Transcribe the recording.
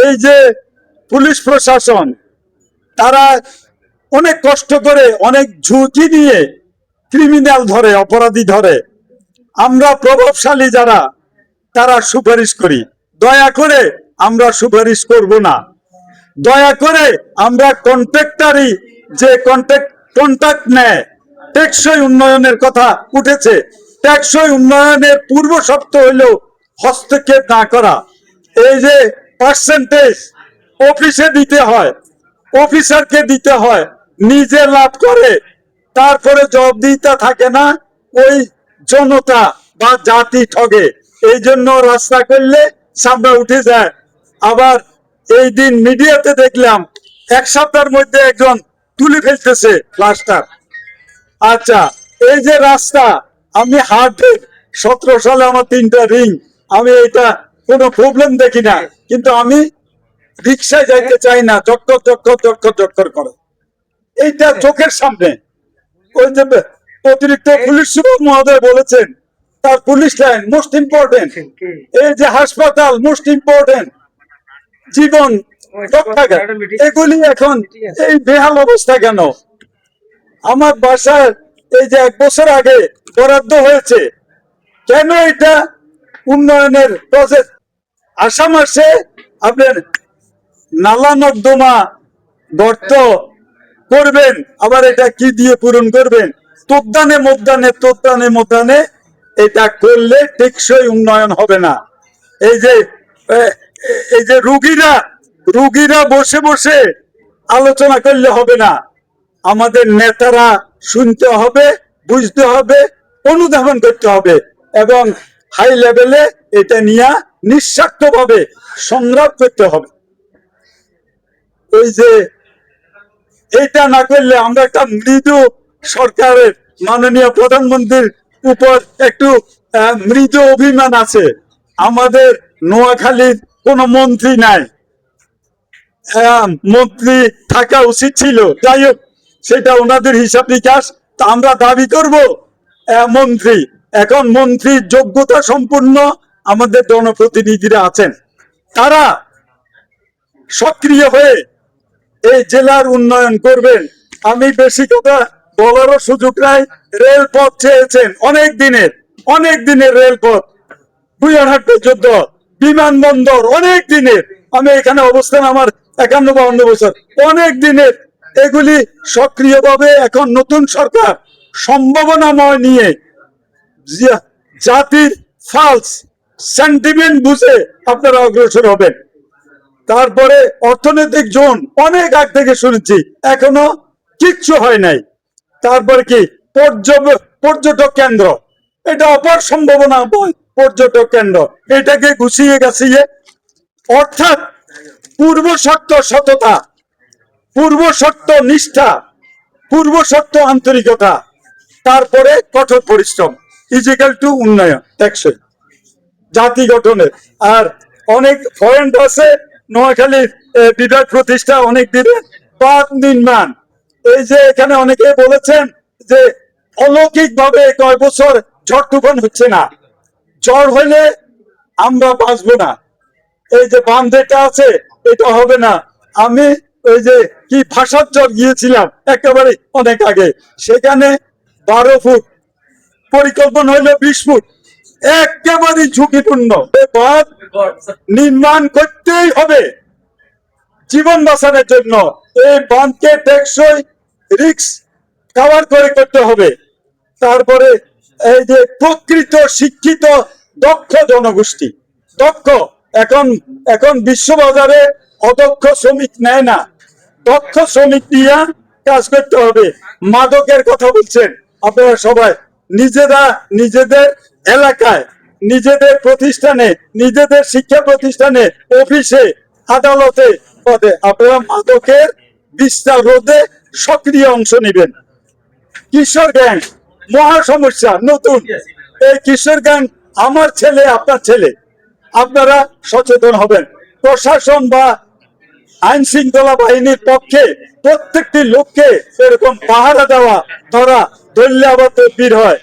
এই যে পুলিশ প্রশাসন তারা অনেক কষ্ট করে অনেক ঝুঁকি নিয়ে ক্রিমিনাল ধরে, অপরাধী ধরে। আমরা প্রভাবশালী যারা তারা সুপারিশ করি, দয়া করে আমরা সুপারিশ করব না। দয়া করে আমরা কন্ট্রাক্টরি যে কন্ট্রাক্ট নেয়, টেকসই উন্নয়নের কথা উঠেছে, টেকসই উন্নয়নের পূর্ব শর্ত হইল হস্তক্ষেপ না করা। এই যে পার্সেন্টেজ অফিসে দিতে হয়, অফিসারকে দিতে হয়, নিজে লাভ করে তারপরে জবাবদিহিতা থাকে না, ওই জনতা বা জাতি ঠগে। এই জন্য রাস্তা করলে সামনে উঠে যায়। আবার এই দিন মিডিয়াতে দেখলাম 1 সপ্তাহের মধ্যে একজন তুলে ফেলতেছে প্লাস্টার। আচ্ছা, এই যে রাস্তা, আমি হার্টে 17 সালে আমার 3টা রিং, আমি এটা কোনো প্রবলেম দেখি না, কিন্তু আমি রিক্সায় যাইতে চাই না, চক্কর চক্কর চক্কর চক্কর করে। এইটা চোখের সামনে। ওই যে অতিরিক্ত পুলিশ সুপার মহোদয় বলেছেন তার পুলিশ লাইন মোস্ট ইম্পর্টেন্ট, এই যে হাসপাতাল মোস্ট ইম্পর্টেন্ট, জীবন রক্ষাগার, এগুলি এখন এই বেহাল অবস্থা কেন? আমার বাসায় এই যে 1 বছর আগে বরাদ্দ হয়েছে, কেন এটা উন্নয়নের প্রজেক্ট? আষাঢ় মাসে আপনার নালা নর্দমা গর্ত করবেন, আবার এটা কি দিয়ে পূরণ করবেন? তোদ্দানে মধ্যানে এটা করলে টেকসই উন্নয়ন হবে না। এই যে রুগীরা বসে বসে আলোচনা করলে হবে না, আমাদের নেতারা শুনতে হবে, বুঝতে হবে, অনুধাবন করতে হবে এবং হাই লেভেলে এটা নিয়ে নিঃস্বার্থভাবে সংগ্রাম করতে হবে। ওই যে এটা না করলে আমরা একটা মৃদু সরকারের, মাননীয় প্রধানমন্ত্রীর উপর একটু মৃদু অভিমান আছে। আমাদের নোয়াখালীর কোনো মন্ত্রী নাই, মন্ত্রী থাকা উচিত ছিল। যাই হোক, সেটা ওনাদের হিসাব নিকাশ। তা আমরা দাবি করব মন্ত্রী, এখন মন্ত্রীর যোগ্যতা সম্পূর্ণ আমাদের জনপ্রতিনিধিরা আছেন, তারা সক্রিয় হয়ে এই জেলার উন্নয়ন করবেন। আমি বেশি কথা বলারও সুযোগ নাই। রেলপথ চেয়েছেন অনেক দিনের রেলপথ, বুইয়ারহাট পর্যন্ত, বিমানবন্দর অনেক দিনের। আমি এখানে অবস্থান আমার 51-52 বছর, অনেক দিনের। এগুলি সক্রিয়ভাবে এখন নতুন সরকার সম্ভাবনাময় নিয়ে জাতির ফালস সেন্টিমেন্ট বুঝে আপনারা অগ্রসর হবেন। তারপরে অর্থনৈতিক জোন অনেক আগ থেকে শুনেছি, এখনো কিচ্ছু হয় নাই। তারপরে কি পর্যটক কেন্দ্র, এটা অপার সম্ভাবনা পর্যটক কেন্দ্র, এটাকে গুছিয়ে গাছিয়ে, অর্থাৎ পূর্ব শর্ত সততা, পূর্ব শর্ত নিষ্ঠা, পূর্ব শর্ত আন্তরিকতা, তারপরে কঠোর পরিশ্রম ইজিক্যাল টু উন্নয়ন, টেকসই জাতি গঠনের। আর অনেক পয়েন্ট আছে। নোয়াখালীর বিভাগ প্রতিষ্ঠা অনেক দিনের, বাঁধ নির্মাণ, এই যে এখানে অনেকে বলেছেন যে অলৌকিক ভাবে কয় বছর ঝড় তুফান হচ্ছে না, ঝড় হইলে আমরা বাঁচবো না। এই যে বাঁধ এটা আছে, এটা হবে না। আমি ওই যে কি ভাষার চর গিয়েছিলাম একেবারে অনেক আগে, সেখানে 12 ফুট, পরিকল্পনা হইলো 20 ফুট, একেবারে ঝুঁকিপূর্ণ। বাঁধ নির্মাণ করতেই হবে জীবন বাঁচানোর জন্য। এই বাঁধকে টেকসই রিস্ক কভার করে করতে হবে। তারপরে এই যে প্রকৃত শিক্ষিত দক্ষ জনগোষ্ঠী, দক্ষ, এখন বিশ্ববাজারে অদক্ষ শ্রমিক নেয় না, দক্ষ শ্রমিক নিয়ে কাজ করতে হবে। মাদকের কথা বলছেন আপনারা সবাই, নিজেদের এলাকায়, নিজেদের প্রতিষ্ঠানে, নিজেদের শিক্ষা প্রতিষ্ঠানে, অফিসে, আদালতে পদে আপনারা মাদকের বিস্তার রোধে সক্রিয় অংশ নেবেন। কিশোর গ্যাং মহা সমস্যা নতুন। এই কিশোর গ্যাং আমার ছেলে, আপনার ছেলে, আপনারা সচেতন হবেন। প্রশাসন বা আইন শৃঙ্খলা বাহিনীর পক্ষে প্রত্যেকটি লোককে এরকম পাহারা দেওয়া, ধরা, ধরলে আবার তদবির হয়,